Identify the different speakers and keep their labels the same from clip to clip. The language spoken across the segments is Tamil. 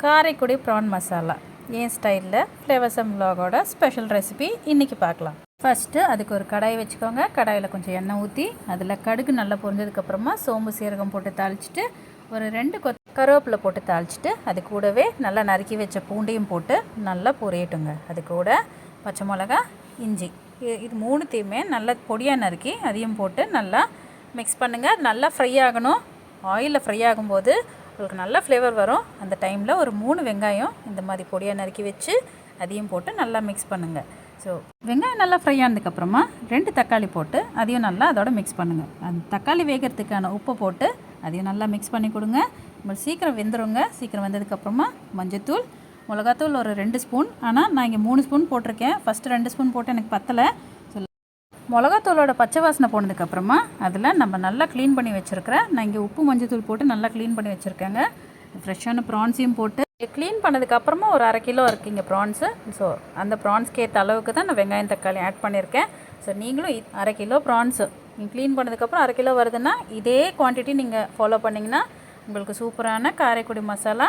Speaker 1: காரைக்குடி ப்ரான் மசாலா என் ஸ்டைலில் ஃப்ளேவர்ஸம் விலாகோட ஸ்பெஷல் ரெசிபி இன்றைக்கி பார்க்கலாம். ஃபஸ்ட்டு அதுக்கு ஒரு கடாய் வச்சுக்கோங்க. கடாயில் கொஞ்சம் எண்ணெய் ஊற்றி அதில் கடுகு நல்லா பொரிஞ்சதுக்கப்புறமா சோம்பு சீரகம் போட்டு தாளிச்சிட்டு ஒரு 2 கருவேப்பிலை போட்டு தாளிச்சிட்டு அது கூடவே நல்லா நறுக்கி வச்ச பூண்டையும் போட்டு நல்லா பொரியட்டுங்க. அது கூட பச்சை மிளகா, இஞ்சி இது மூணுத்தையுமே நல்லா பொடியாக நறுக்கி அதையும் போட்டு நல்லா மிக்ஸ் பண்ணுங்கள். நல்லா ஃப்ரை ஆகணும். ஆயிலில் ஃப்ரை ஆகும்போது உங்களுக்கு நல்ல ஃப்ளேவர் வரும். அந்த டைமில் ஒரு 3 வெங்காயம் இந்த மாதிரி பொடியாக நறுக்கி வச்சு அதையும் போட்டு நல்லா மிக்ஸ் பண்ணுங்கள். ஸோ வெங்காயம் நல்லா ஃப்ரை ஆனதுக்கப்புறமா 2 தக்காளி போட்டு அதையும் நல்லா அதோட மிக்ஸ் பண்ணுங்கள். அந்த தக்காளி வேகிறதுக்கான உப்பு போட்டு அதையும் நல்லா மிக்ஸ் பண்ணி கொடுங்க. உங்களுக்கு சீக்கிரம் வெந்துடுங்க. சீக்கிரம் வந்ததுக்கப்புறமா மஞ்சத்தூள், மிளகாத்தூள் ஒரு 2 ஸ்பூன். ஆனால் நான் இங்கே 3 ஸ்பூன் போட்டிருக்கேன். ஃபஸ்ட்டு 2 ஸ்பூன் போட்டு எனக்கு பத்தலை. மிளகாத்தூளோட பச்சை வாசனை போனதுக்கப்புறமா அதில் நம்ம நல்லா க்ளீன் பண்ணி வச்சுருக்கிறேன். நான் இங்கே உப்பு மஞ்சத்தூள் போட்டு நல்லா க்ளீன் பண்ணி வச்சுருக்கேங்க. ஃப்ரெஷ்ஷான ப்ரான்ஸையும் போட்டு க்ளீன் பண்ணதுக்கப்புறமா ஒரு 1/2 கிலோ இருக்குது இங்கே ப்ரான்ஸு. ஸோ அந்த ப்ரான்ஸ்க்கு ஏற்ற அளவுக்கு தான் நான் வெங்காயம் தக்காளி ஆட் பண்ணியிருக்கேன். ஸோ நீங்களும் 1/2 கிலோ ப்ரான்ஸு நீங்கள் க்ளீன் பண்ணதுக்கப்புறம் 1/2 கிலோ வருதுன்னா இதே குவான்டிட்டி நீங்கள் ஃபாலோ பண்ணிங்கன்னா உங்களுக்கு சூப்பரான காரைக்குடி மசாலா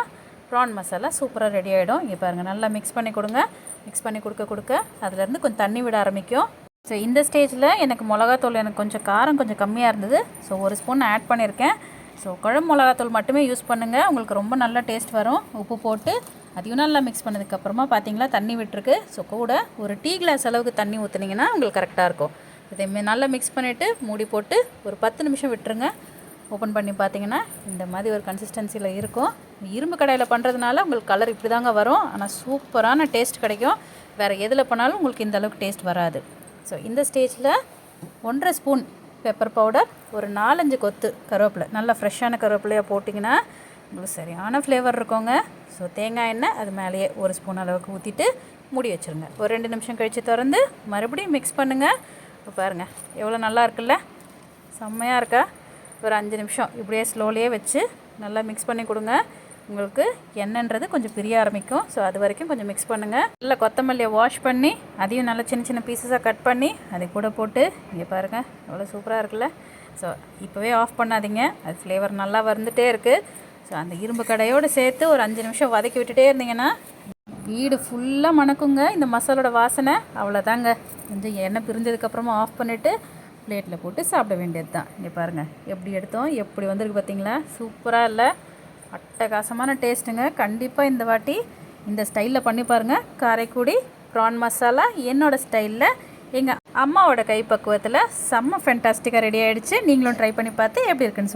Speaker 1: ப்ரான் மசாலா சூப்பராக ரெடி ஆகிடும். இங்கே பாருங்கள், நல்லா மிக்ஸ் பண்ணி கொடுங்க. மிக்ஸ் பண்ணி கொடுக்க அதுலேருந்து கொஞ்சம் தண்ணி விட ஆரம்பிக்கும். ஸோ இந்த ஸ்டேஜில் எனக்கு மிளகாத்தூள் எனக்கு கொஞ்சம் காரம் கொஞ்சம் கம்மியாக இருந்தது. ஸோ 1 ஸ்பூன் ஆட் பண்ணியிருக்கேன். ஸோ குழம்பு மிளகாத்தூள் மட்டுமே யூஸ் பண்ணுங்கள். உங்களுக்கு ரொம்ப நல்ல டேஸ்ட் வரும். உப்பு போட்டு அதையும் நல்லா மிக்ஸ் பண்ணதுக்கப்புறமா பார்த்தீங்களா தண்ணி விட்டுருக்கு. ஸோ கூட ஒரு டீ கிளாஸ் அளவுக்கு தண்ணி ஊற்றுனீங்கன்னா உங்களுக்கு கரெக்டாக இருக்கும். இதை நல்லா மிக்ஸ் பண்ணிவிட்டு மூடி போட்டு ஒரு 10 நிமிஷம் விட்டுருங்க. ஓப்பன் பண்ணி பார்த்தீங்கன்னா இந்த மாதிரி ஒரு கன்சிஸ்டன்சியில் இருக்கும். இரும்பு கடாயில் பண்ணுறதுனால உங்களுக்கு கலர் இப்படி தாங்க வரும். ஆனால் சூப்பரான டேஸ்ட் கிடைக்கும். வேறு எதில் பண்ணாலும் உங்களுக்கு இந்த அளவுக்கு டேஸ்ட் வராது. ஸோ இந்த ஸ்டேஜில் 1/2 ஸ்பூன் பெப்பர் பவுடர், ஒரு 4-5 கொத்து கருவேப்பிலை, நல்லா ஃப்ரெஷ்ஷான கருவேப்பிலையாக போட்டிங்கன்னா உங்களுக்கு சரியான ஃப்ளேவர் இருக்குங்க. ஸோ தேங்காய் எண்ணெய் அது மேலேயே 1 ஸ்பூன் அளவுக்கு ஊற்றிட்டு மூடி வச்சுருங்க. ஒரு 2 நிமிஷம் கழித்து திறந்து மறுபடியும் மிக்ஸ் பண்ணுங்கள். இப்போ பாருங்கள் எவ்வளோ நல்லா இருக்குல்ல, செம்மையாக இருக்கா. ஒரு 5 நிமிஷம் இப்படியே ஸ்லோலியே வச்சு நல்லா மிக்ஸ் பண்ணி கொடுங்க. உங்களுக்கு எண்ணெய்ன்றது கொஞ்சம் பிரிய ஆரம்பிக்கும். ஸோ அது வரைக்கும் கொஞ்சம் மிக்ஸ் பண்ணுங்கள். நல்லா கொத்தமல்லியை வாஷ் பண்ணி அதையும் நல்லா சின்ன சின்ன பீசஸாக கட் பண்ணி அதை கூட போட்டு இங்கே பாருங்கள் எவ்வளோ சூப்பராக இருக்குல்ல. ஸோ இப்போவே ஆஃப் பண்ணாதீங்க, அது ஃப்ளேவர் நல்லா வந்துகிட்டே இருக்குது. ஸோ அந்த இரும்பு கடையோடு சேர்த்து ஒரு 5 நிமிஷம் வதக்கி விட்டுட்டே இருந்தீங்கன்னா வீடு ஃபுல்லாக மணக்குங்க இந்த மசாலோட வாசனை. அவ்வளோதாங்க. கொஞ்சம் எண்ணெய் பிரிஞ்சதுக்கப்புறமா ஆஃப் பண்ணிவிட்டு பிளேட்டில் போட்டு சாப்பிட வேண்டியது தான். இங்கே பாருங்கள் எப்படி எடுத்தோம், எப்படி வந்திருக்கு பார்த்தீங்களா, சூப்பராக இல்லை, அட்டகாசமான டேஸ்ட்டுங்க. கண்டிப்பாக இந்த வாட்டி இந்த ஸ்டைலில் பண்ணி பாருங்கள். காரைக்குடி ப்ரான் மசாலா என்னோடய ஸ்டைலில் எங்கள் அம்மாவோட கைப்பக்குவத்தில் செம்ம ஃபென்டாஸ்டிக்காக ரெடி ஆகிடுச்சு. நீங்களும் ட்ரை பண்ணி பார்த்து எப்படி இருக்குன்னு சொல்லுங்கள்.